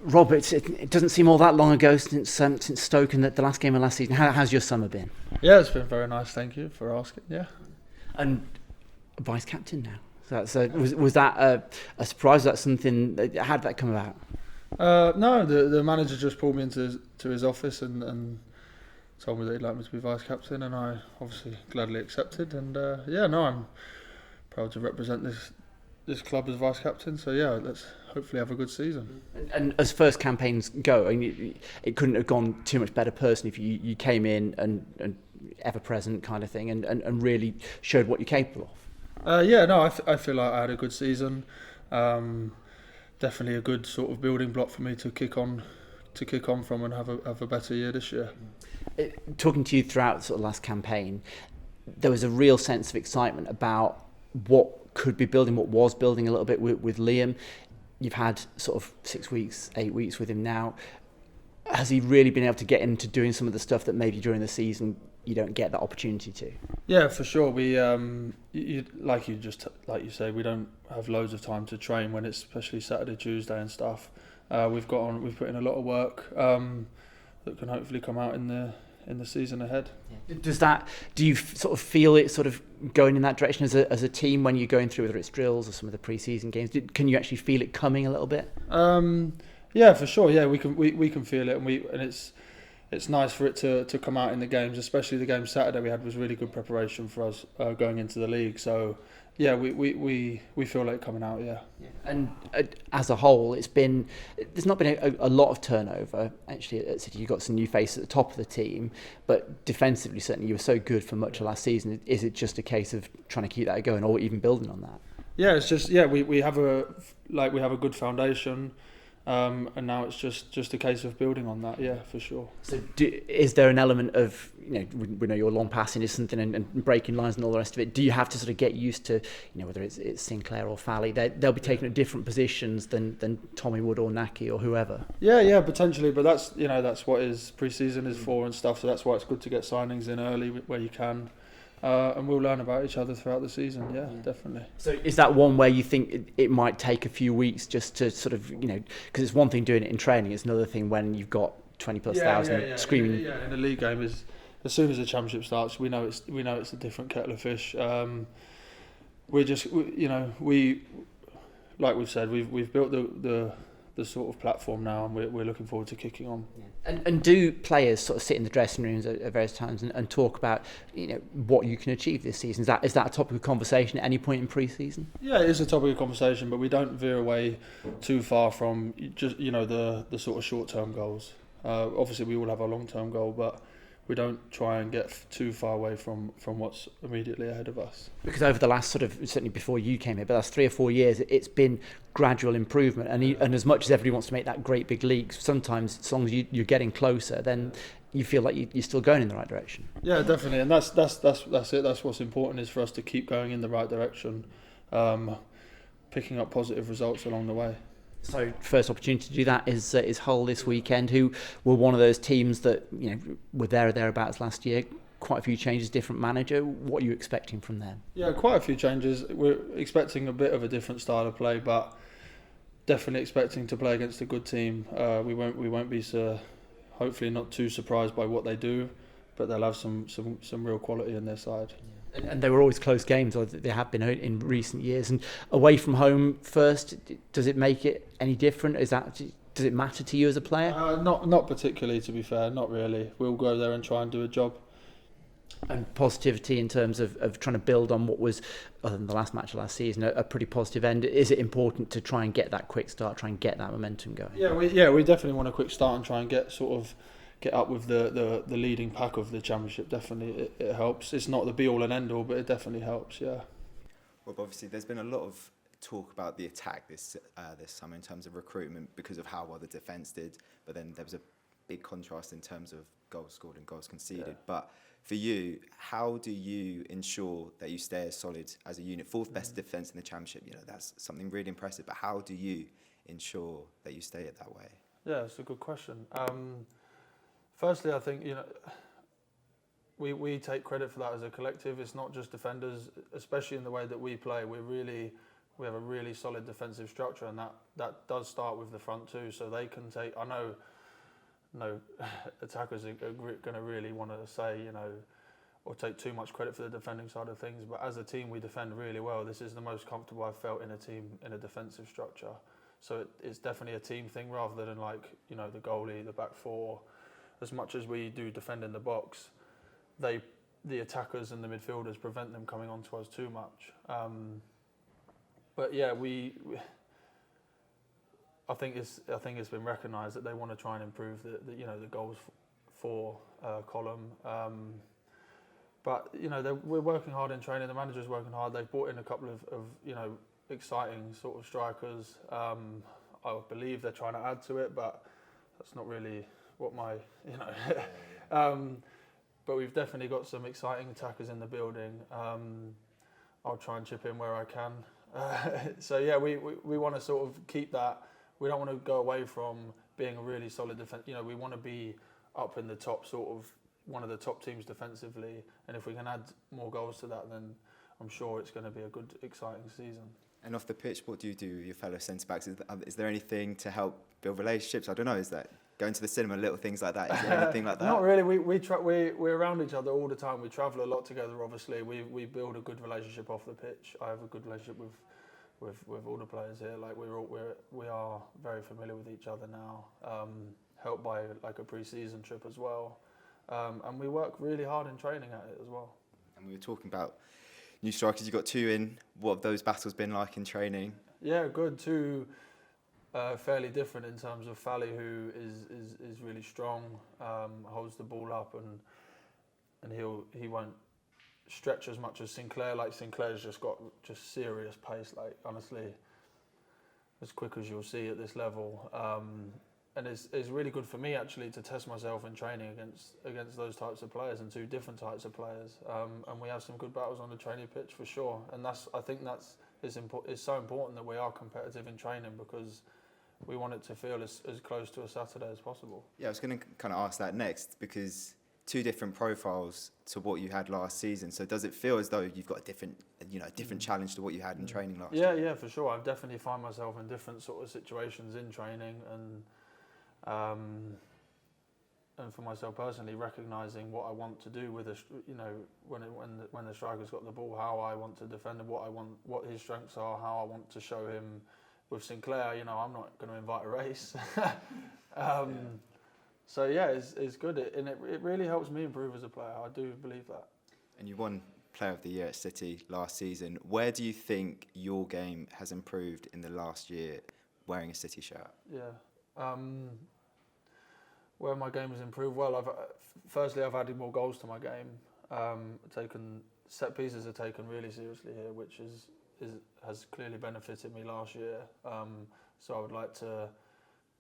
Rob, it doesn't seem all that long ago since Stoke and the last game of last season. How's your summer been? Yeah, it's been very nice. Thank you for asking. Yeah, and vice captain now. So was that a surprise? Was that something? How did that come about? No, the manager just pulled me into his office and told me that he'd like me to be vice captain, and I obviously gladly accepted. And I'm proud to represent this club as vice captain. So yeah, let's hopefully have a good season. And as first campaigns go, I mean, it couldn't have gone too much better personally if you came in and ever present kind of thing and really showed what you're capable of. I feel like I had a good season. Definitely a good sort of building block for me to kick on from and have a better year this year. Talking to you throughout sort of last campaign, there was a real sense of excitement about what could be building, what was building a little bit with Liam. You've had sort of 6 weeks, 8 weeks with him now. Has he really been able to get into doing some of the stuff that maybe during the season you don't get that opportunity to? Yeah, for sure. We like you say, we don't have loads of time to train when it's especially Saturday, Tuesday and stuff. We've put in a lot of work that can hopefully come out in the season ahead. Do you sort of feel it sort of going in that direction as a team when you're going through, whether it's drills or some of the pre-season games? Can you actually feel it coming a little bit? Yeah, for sure. Yeah, we can feel it, and it's nice for it to come out in the games, especially the game Saturday we had was really good preparation for us going into the league. So yeah, we feel like coming out. Yeah. And as a whole, there's not been a lot of turnover. Actually, at City, you got some new faces at the top of the team, but defensively, certainly, you were so good for much of last season. Is it just a case of trying to keep that going, or even building on that? Yeah, it's just we have a good foundation. And now it's just a case of building on that, yeah, for sure. So is there an element of, we know your long passing is something and breaking lines and all the rest of it. Do you have to sort of get used to, whether it's Sinclair or Fally, they'll be taken at different positions than Tommy Wood or Naki or whoever? Yeah, potentially, but that's what pre-season is for and stuff, so that's why it's good to get signings in early where you can. And we'll learn about each other throughout the season, yeah, definitely. So is that one where you think it might take a few weeks just to sort of, because it's one thing doing it in training, it's another thing when you've got 20,000+ screaming. Yeah, in the league game, as soon as the championship starts, we know it's a different kettle of fish. Like we've said, we've built the sort of platform now, and we're looking forward to kicking on. And do players sort of sit in the dressing rooms at various times and talk about what you can achieve this season? Is that a topic of conversation at any point in pre-season? Yeah, it is a topic of conversation, but we don't veer away too far from just the sort of short-term goals. Obviously, we all have our long-term goal, but we don't try and get too far away from what's immediately ahead of us. Because over the last certainly before you came here, but last 3 or 4 years, it's been gradual improvement. And as much as everybody wants to make that great big leap, sometimes as long as you're getting closer, then you feel like you're still going in the right direction. Yeah, definitely. And that's it. That's what's important, is for us to keep going in the right direction, picking up positive results along the way. So first opportunity to do that is Hull this weekend, who were one of those teams that were there or thereabouts last year. Quite a few changes, different manager. What are you expecting from them? Yeah, quite a few changes. We're expecting a bit of a different style of play, but definitely expecting to play against a good team. We won't be hopefully not too surprised by what they do, but they'll have some real quality in their side. And they were always close games, or they have been in recent years. And away from home first, does it make it any different? Does it matter to you as a player? Not particularly, to be fair. Not really. We'll go there and try and do a job. And positivity in terms of trying to build on what was, other than the last match of last season, a pretty positive end. Is it important to try and get that quick start, try and get that momentum going? Yeah, we definitely want a quick start and try and get up with the leading pack of the championship. Definitely, it helps. It's not the be all and end all, but it definitely helps. Yeah. Well, obviously, there's been a lot of talk about the attack this summer in terms of recruitment because of how well the defence did, but then there was a big contrast in terms of goals scored and goals conceded. Yeah. But for you, how do you ensure that you stay as solid as a unit? Fourth best defence in the championship, that's something really impressive. But how do you ensure that you stay it that way? Yeah, it's a good question. Firstly, I think we take credit for that as a collective. It's not just defenders, especially in the way that we play. We're we have a really solid defensive structure, and that does start with the front two, so they can take. I know, no attackers are going to really want to say, you know, or take too much credit for the defending side of things, but as a team we defend really well. This is the most comfortable I've felt in a team in a defensive structure. So it's definitely a team thing rather than like, you know, the goalie, the back four. As much as we do defend in the box, the attackers and the midfielders prevent them coming onto us too much. But yeah, I think it's been recognised that they want to try and improve the goals for column. But you know, we're working hard in training. The manager's working hard. They've brought in a couple of you know, exciting sort of strikers. I believe they're trying to add to it, but that's not really what my, you know. But we've definitely got some exciting attackers in the building. I'll try and chip in where I can. So yeah, we want to sort of keep that. We don't want to go away from being a really solid defence. You know, we want to be up in the top, sort of one of the top teams defensively. And if we can add more goals to that, then I'm sure it's going to be a good, exciting season. And off the pitch, what do you do with your fellow centre-backs? Is there anything to help build relationships? I don't know, is that going to the cinema, little things like that? Is there anything like that? Not really. We're around each other all the time. We travel a lot together, obviously. We build a good relationship off the pitch. I have a good relationship with all the players here. Like we are very familiar with each other now, helped by like a pre-season trip as well. And we work really hard in training at it as well. And we were talking about new strikers. You got two in. What have those battles been like in training? Yeah, good. Two fairly different in terms of Fally, who is really strong, holds the ball up, and he won't stretch as much as Sinclair. Like Sinclair's just got serious pace. Like honestly, as quick as you'll see at this level. And it's really good for me actually to test myself in training against those types of players and two different types of players. And we have some good battles on the training pitch for sure. And I think it's so important that we are competitive in training because we want it to feel as close to a Saturday as possible. Yeah, I was going to kind of ask that next because two different profiles to what you had last season. So does it feel as though you've got a different challenge to what you had in training last year? Yeah, for sure. I've definitely find myself in different sort of situations in training and for myself personally, recognising what I want to do with when the striker's got the ball, how I want to defend him, what his strengths are, how I want to show him. With Sinclair, you know, I'm not going to invite a race. So yeah, it's good, and it really helps me improve as a player. I do believe that. And you won Player of the Year at City last season. Where do you think your game has improved in the last year wearing a City shirt? Yeah. Where my game has improved, well, I've added more goals to my game. Set pieces are taken really seriously here, which has clearly benefited me last year. So I would like to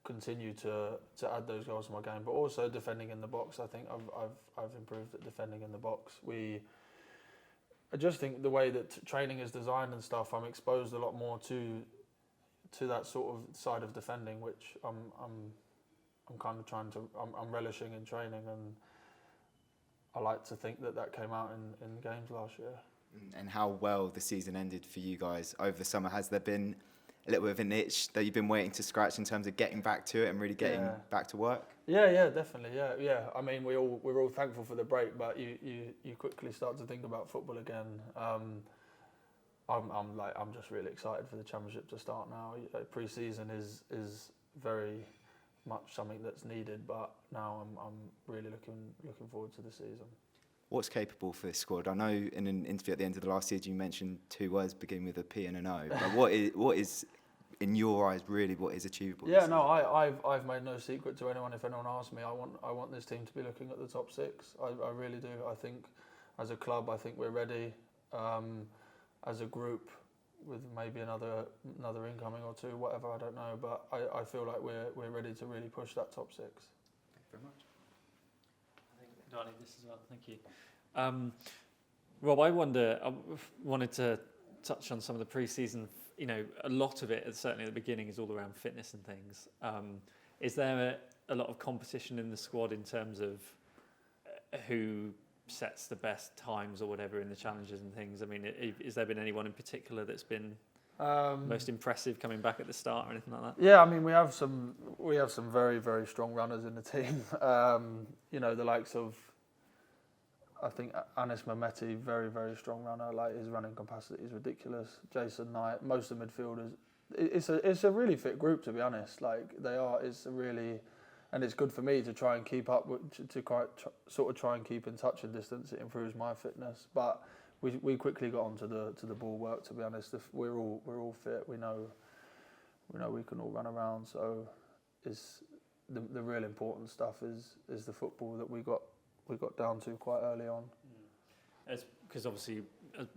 continue to add those goals to my game, but also defending in the box. I think I've improved at defending in the box. I just think the way that training is designed and stuff, I'm exposed a lot more to that sort of side of defending, which I'm kind of I'm relishing in training, and I like to think that came out in games last year. And how well the season ended for you guys over the summer. Has there been a little bit of an itch that you've been waiting to scratch in terms of getting back to it and really getting back to work? Yeah, definitely. Yeah. I mean, we're all thankful for the break, but you quickly start to think about football again. I'm just really excited for the championship to start now. Pre-season is very much something that's needed, but now I'm really looking forward to the season. What's capable for this squad? I know in an interview at the end of the last season you mentioned two words beginning with a P and an O. But what is in your eyes really what is achievable? Yeah, no, I've made no secret to anyone. If anyone asks me, I want this team to be looking at the top six. I really do. I think as a club, I think we're ready. As a group, with maybe another incoming or two, whatever, I don't know. But I feel like we're ready to really push that top six. Thank you very much. Darling, this as well. Thank you. Rob, I wanted to touch on some of the pre-season. You know, a lot of it, certainly at the beginning, is all around fitness and things. Is there a lot of competition in the squad in terms of who sets the best times or whatever in the challenges and things? I mean, has there been anyone in particular that's been Most impressive coming back at the start or anything like that? Yeah, I mean we have some very, very strong runners in the team. You know, the likes of, I think Anis Mehmeti, very, very strong runner. Like his running capacity is ridiculous. Jason Knight, most of the midfielders. It's a really fit group, to be honest. Like they are. It's a really, and it's good for me to try and keep up with, sort of try and keep in touch and distance. It improves my fitness, but we quickly got onto the ball work. To be honest, if we're all fit. We know we can all run around. So, is the real important stuff is the football that we got down to quite early on. Because obviously,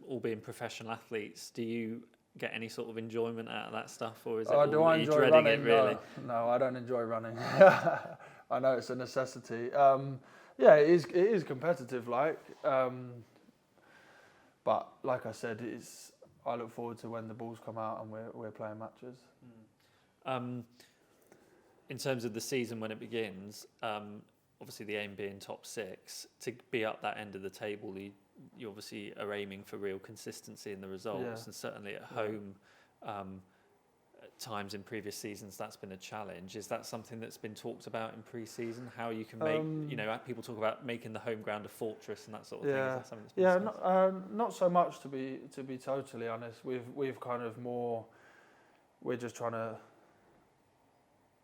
all being professional athletes, do you get any sort of enjoyment out of that stuff, or is it do I enjoy dreading running? it really? No, I don't enjoy running. I know it's a necessity. Yeah, it is competitive, but like I said, I look forward to when the balls come out and we're playing matches. In terms of the season when it begins, obviously the aim being top 6, to be up that end of the table, you obviously are aiming for real consistency in the results, and certainly at home, at times in previous seasons that's been a challenge. Is that something that's been talked about in pre-season? How you can make, people talk about making the home ground a fortress and that sort of thing. Is that something that's been discussed? Not so much to be totally honest. We've kind of more, we're just trying to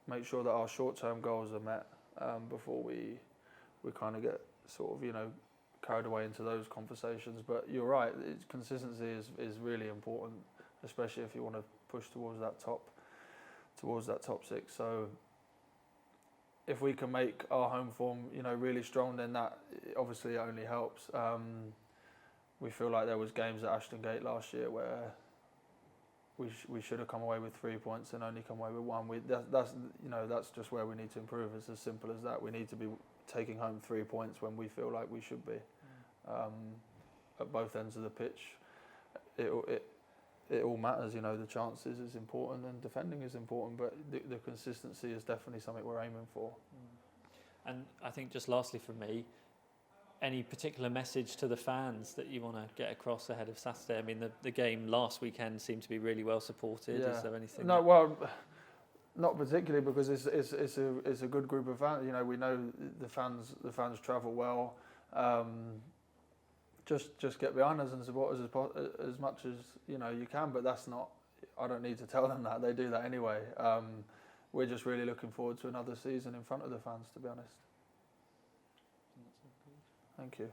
make sure that our short-term goals are met before we kind of get sort of carried away into those conversations. But you're right, consistency is really important, especially if you want to push towards that top 6. So if we can make our home form really strong, then that obviously only helps. We feel like there was games at Ashton Gate last year where we should have come away with 3 points and only come away with 1. That's just where we need to improve. It's as simple as that. We need to be taking home 3 points when we feel like we should be. At both ends of the pitch, it all matters. The chances is important and defending is important, but the consistency is definitely something we're aiming for. And I think just lastly from me, any particular message to the fans that you want to get across ahead of Saturday? I mean, the game last weekend seemed to be really well supported. Yeah. Is there anything? No, well, not particularly, because it's a good group of fans. We know the fans travel well. Just get behind us and support us as much as you can. But that's not. I don't need to tell them that. They do that anyway. We're just really looking forward to another season in front of the fans, to be honest. Thank you.